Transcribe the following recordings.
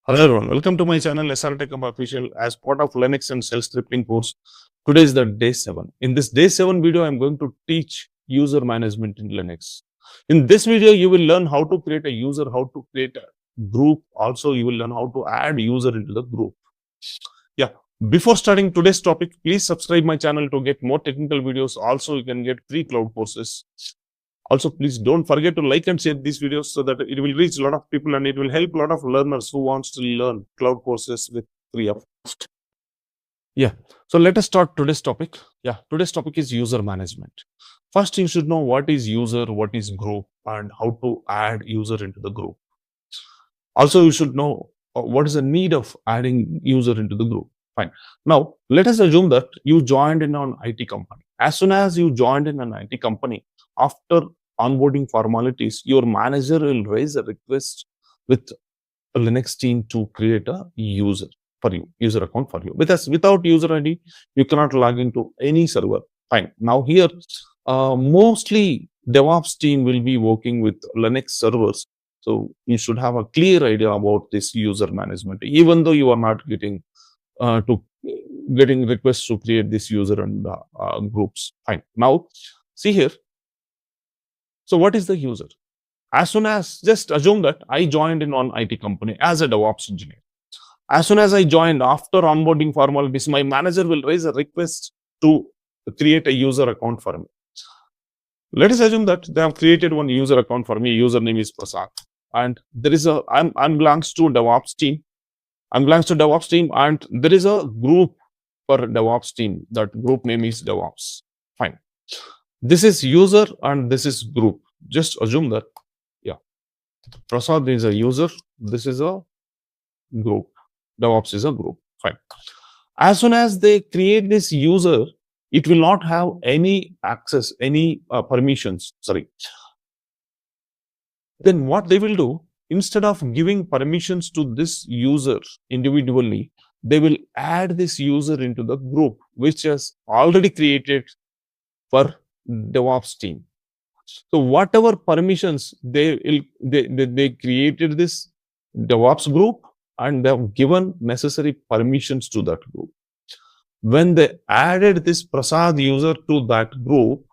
Hello everyone, welcome to my channel SR Tech Official as part of Linux and Shell scripting course. Today is the day 7. In this day 7 video, I am going to teach user management in Linux. In this video, you will learn how to create a user, how to create a group. Also, you will learn how to add user into the group. Yeah. Before starting today's topic, please subscribe my channel to get more technical videos. Also, you can get free cloud courses. Also, please don't forget to like and share these videos so that it will reach a lot of people and it will help a lot of learners who wants to learn cloud courses with free of cost. Yeah. So let us start today's topic. Yeah. Today's topic is user management. First, you should know what is user, what is group, and how to add user into the group. Also, you should know what is the need of adding user into the group. Fine. Now, let us assume that you joined in an IT company. As soon as you joined in an IT company, after onboarding formalities, your manager will raise a request with a Linux team to create a user for you, user account for you. Because without user ID, you cannot log into any server. Fine. Now here, mostly DevOps team will be working with Linux servers. So you should have a clear idea about this user management, even though you are not getting requests to create this user and groups. Fine. Now, see here. So what is the user? As soon as, just assume that I joined in an IT company as a DevOps engineer. As soon as I joined, after onboarding formalities, my manager will raise a request to create a user account for me. Let us assume that they have created one user account for me. Username is Prasad. And there is I'm belongs to DevOps team. I'm belongs to DevOps team and there is a group for DevOps team. That group name is DevOps. Fine. This is user and this is group. Just assume that, yeah, Prasad is a user. This is a group. DevOps is a group. Fine. As soon as they create this user, it will not have any access, any permissions. Sorry. Then what they will do, instead of giving permissions to this user individually, they will add this user into the group, which is already created for DevOps team. So whatever permissions they created this DevOps group and they have given necessary permissions to that group. When they added this Prasad user to that group,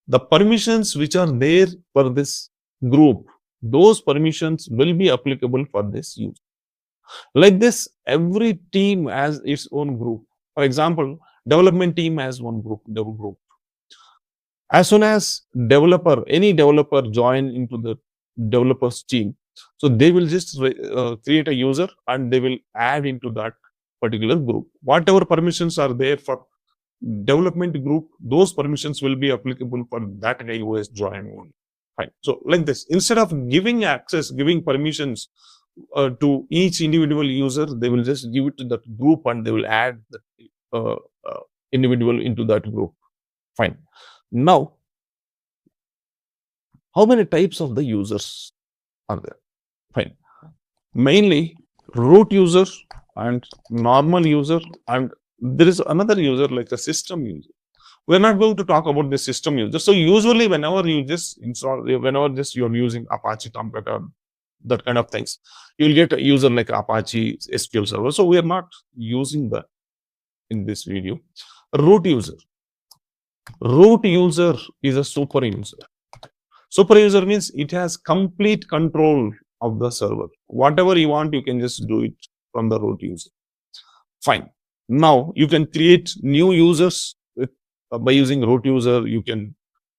the permissions which are there for this group, those permissions will be applicable for this user. Like this, every team has its own group. For example, development team has one group, dev group. As soon as any developer join into the developers team, so they will just create a user and they will add into that particular group. Whatever permissions are there for development group, those permissions will be applicable for that guy who has joined only. Fine. So like this, instead of giving access, giving permissions to each individual user, they will just give it to that group and they will add the individual into that group. Fine. Now, how many types of the users are there? Fine. Mainly root user and normal user, and there is another user like a system user. We're not going to talk about the system user. So usually whenever you just install, whenever just you're using Apache Tomcat, that kind of things, you'll get a user like Apache SQL Server. So we are not using that in this video. Root user. Root user is a super user. Super user means it has complete control of the server. Whatever you want, you can just do it from the root user. Fine. Now you can create new users by using root user. You can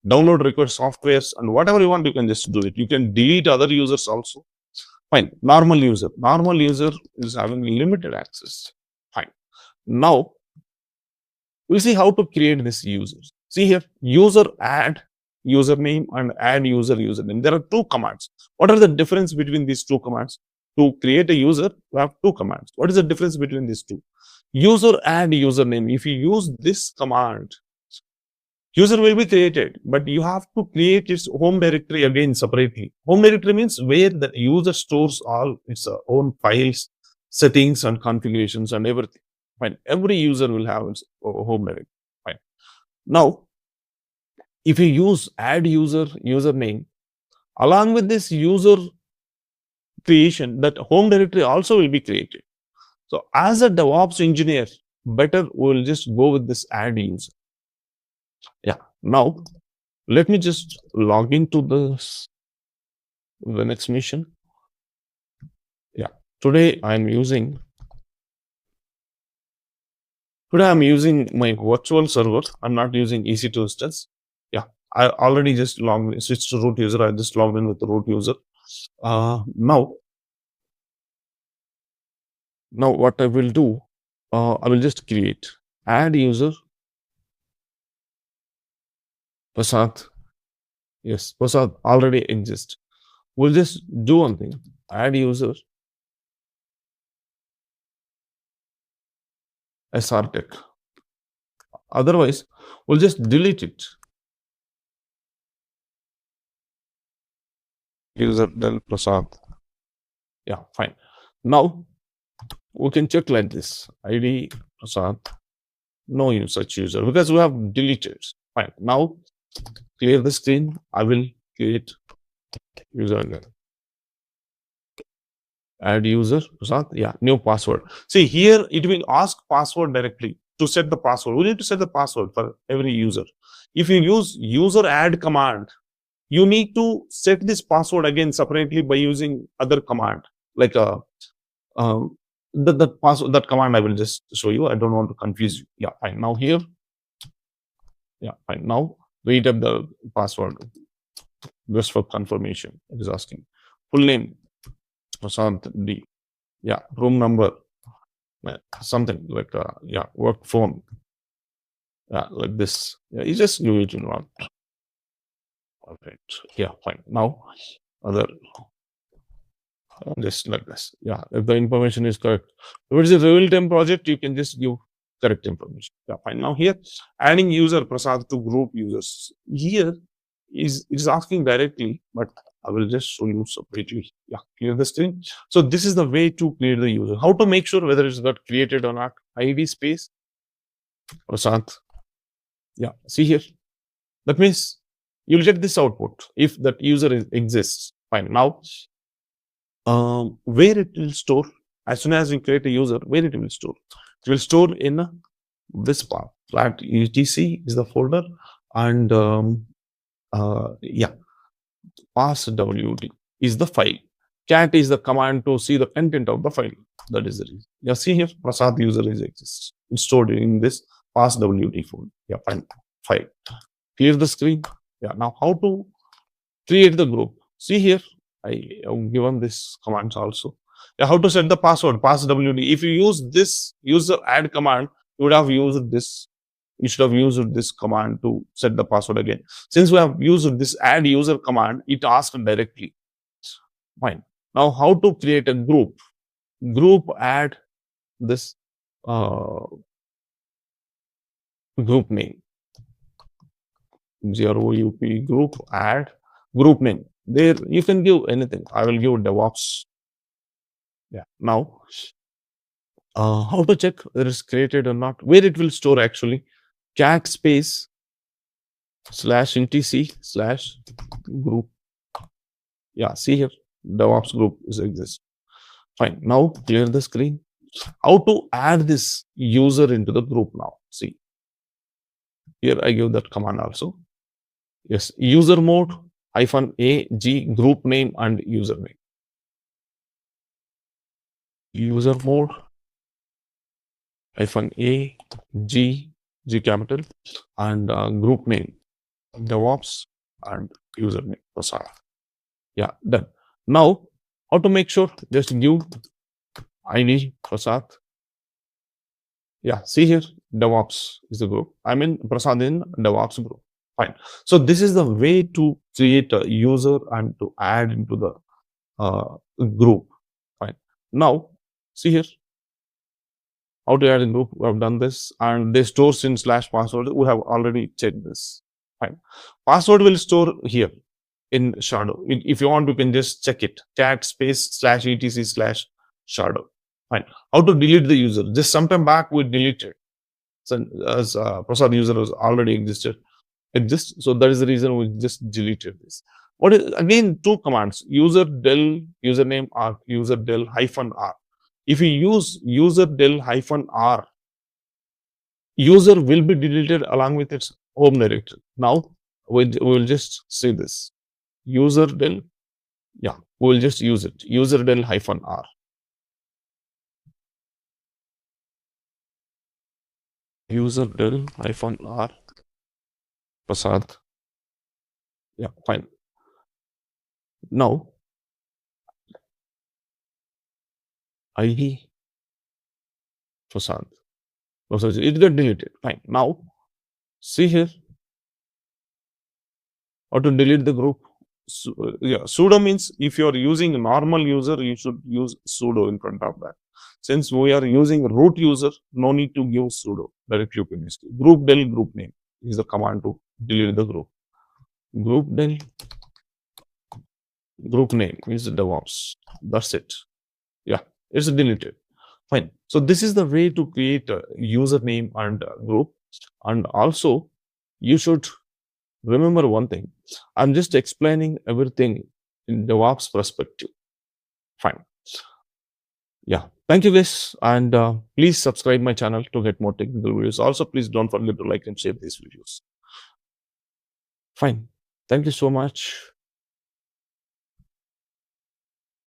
download request softwares and whatever you want, you can just do it. You can delete other users also. Fine. Normal user. Normal user is having limited access. Fine. Now we'll see how to create this users. See here, user add username and add user username. There are two commands. What are the difference between these two commands? To create a user, we have two commands. What is the difference between these two? User add username. If you use this command, user will be created, but you have to create its home directory again separately. Home directory means where the user stores all its own files, settings and configurations and everything. Fine. Every user will have its home directory. Fine. Now, if you use add user username, along with this user creation, that home directory also will be created. So as a DevOps engineer, better we'll just go with this add user. Yeah. Now let me just log into the next mission. Yeah. Today I'm using my virtual server. I'm not using EC2 instance. Yeah. I already just switched to root user. I just logged in with the root user. Now what I will do, I will just create add user Prasad. Yes, Prasad already exists. We'll just do one thing, add user SRTech. Otherwise, we'll just delete it. User del Prasad. Yeah, fine. Now we can check like this, ID Prasad, no such user, because we have deleted. Fine. Now clear the screen. I will create user again. Add user Prasad. Yeah, new password. See here, it will ask password directly to set the password. We need to set the password for every user. If you use user add command, you need to set this password again separately by using other command, like that command I will just show you. I don't want to confuse you. Yeah, fine. Now here, yeah, fine. Now read up the password just for confirmation. It is asking full name Prasad D. Yeah, room number, something like yeah, work phone. Yeah, like this. Yeah, you just do it in one. Okay. Yeah, fine. Now other just like this. Yeah, if the information is correct. If it is a real-time project, you can just give correct information. Yeah, fine. Now here, adding user Prasad to group users. Here it is asking directly, but I will just show you separately. Yeah, clear the screen. So this is the way to clear the user. How to make sure whether it's got created or not. ID space Prasad. Yeah, see here. That means you'll get this output if that user exists. Fine. Now, where it will store, as soon as you create a user, where it will store? It will store in this path. Flat etc is the folder, and yeah, passwd is the file. Cat is the command to see the content of the file. That is the reason. Yeah, see here, Prasad user exists. It's stored in this passwd folder. Yeah, file. Clear the screen. Yeah, now how to create the group? See here, I have given this commands also. Yeah, how to set the password, passwd. If you use this user add command, you would have used this. You should have used this command to set the password again. Since we have used this add user command, it asks directly. Fine. Now, how to create a group? Group add this group name. group add group name. There you can give anything. I will give DevOps. Yeah. Now, how to check whether it's created or not? Where it will store actually? Cat space /etc/group. Yeah, see here, DevOps group exists. Fine. Now clear the screen. How to add this user into the group now? See here, I give that command also. Yes, user mode -a g group name and username. User mode -a g capital and group name DevOps and username Prasad. Yeah, done. Now how to make sure? Just give ID Prasad. Yeah, see here, DevOps is the group. I mean Prasad in DevOps group. Fine. So this is the way to create a user and to add into the group. Fine. Now see here, how to add a group. We have done this, and they store in /password. We have already checked this. Fine. Password will store here in shadow. If you want, you can just check it. Cat space /etc/shadow. Fine. How to delete the user? Just sometime back we deleted. So as Prasad user was already exists. So that is the reason we just deleted this. What is again two commands, user del username or user del -r. If you use user del -r, user will be deleted along with its home directory. Now we'll just see this. User del, yeah, we'll just use it. User del -r. User del -r passwd. Yeah, fine. Now ID passwd. Oh, so it got deleted. Fine. Now see here how to delete the group. Yeah, sudo means if you are using a normal user, you should use sudo in front of that. Since we are using root user, no need to give sudo. Directly you can use group del group name is the command to delete the group. Group del group name is DevOps. That's it. Yeah, it's deleted. Fine. So this is the way to create a username and a group. And also, you should remember one thing. I'm just explaining everything in DevOps perspective. Fine. Yeah. Thank you guys. And please subscribe my channel to get more technical videos. Also, please don't forget to like and share these videos. Fine. Thank you so much.